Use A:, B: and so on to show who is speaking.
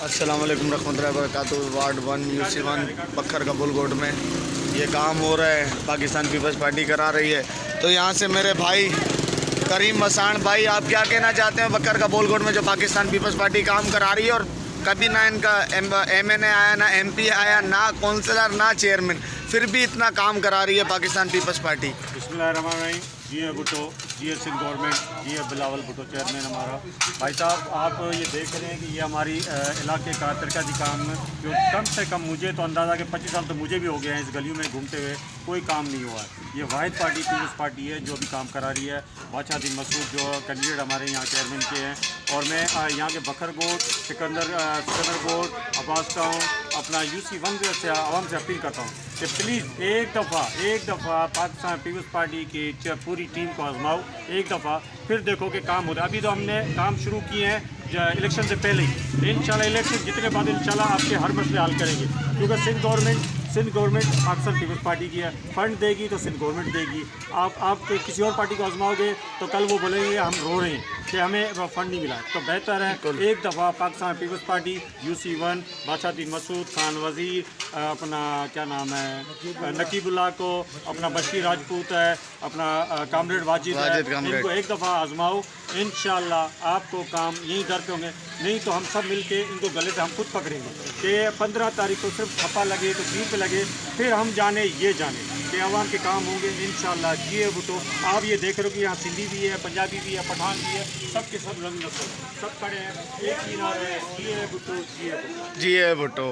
A: अस्सलाम वालेकुम रहमतुल्लाहि व बरकातुहू। वार्ड 1 UC1 बखर का बुलगोट में ये काम हो रहा है, पाकिस्तान पीपल्स पार्टी करा रही है। तो यहाँ से मेरे भाई करीम मसान भाई, आप क्या कहना चाहते हैं बखर का बुलगोट में जो पाकिस्तान पीपल्स पार्टी काम करा रही है, और कभी ना इनका MNA आया, ना MP आया, ना काउंसलर, ना चेयरमैन, फिर भी इतना काम करा रही है पाकिस्तान पीपल्स पार्टी।
B: बिस्मिल्लाहिर्रहमानिर्रहीम। जी है भुट्टो, जी है सिंध गवर्नमेंट, जी है बिलावल भुट्टो चेयरमैन हमारा। भाई साहब, आप ये देख रहे हैं कि ये हमारी इलाके का तरक्याती काम है, जो कम से कम मुझे तो अंदाज़ा कि 25 साल तो मुझे भी हो गए हैं इस गलियों में घूमते हुए, कोई काम नहीं हुआ है। ये वाहिद पार्टी पीपल्स पार्टी है जो भी काम करा रही है। बादशाह मसूद जो कैंडिडेट हमारे यहाँ चेयरमैन के हैं, और मैं यहाँ के बखर गोट, सिकंदर गोट, अब्बास टाउन, अपना UC1 से आवाम से अपील करता हूँ कि प्लीज़ एक दफ़ा पाकिस्तान पीपल्स पार्टी की पूरी टीम को आजमाओ एक दफ़ा, फिर देखो कि काम होता है। अभी तो हमने काम शुरू किए हैं इलेक्शन से पहले ही। इंशाल्लाह इलेक्शन जीतने के बाद इंशाल्लाह आपके हर मसले हल करेंगे, क्योंकि Sindh government Pakistan Peoples Party की है। फंड देगी तो सिंध गवर्नमेंट देगी। आप किसी और पार्टी को आजमाओगे तो कल वो बोलेंगे हम रो रहे हैं कि हमें फंड नहीं मिला। तो बेहतर है एक दफ़ा पाकिस्तान पीपल्स पार्टी UC1 बादशाह मसूद खान वज़ीर, अपना क्या नाम है नकीबुल्लाह को, अपना बशीर राजपूत है, अपना कामरेड वाजिद है, इनको एक दफ़ा आजमाओ। इंशाल्लाह आपको काम यहीं दर पे होंगे। नहीं तो हम सब मिलके इनको गले से हम खुद पकड़ेंगे कि 15 तारीख को सिर्फ थप्पा लगे तो 20 पे लगे, फिर हम जाने कि आवाम के काम होंगे इंशाल्लाह। जी है भुट्टो, आप ये देख रहे हो कि यहाँ सिंधी भी है, पंजाबी भी है, पठान भी है, सब के सब रंग नस्ल सब खड़े हैं, एक ही नारा है, जी है भुट्टो, जी है भुट्टो।
A: जी है भुट्टो।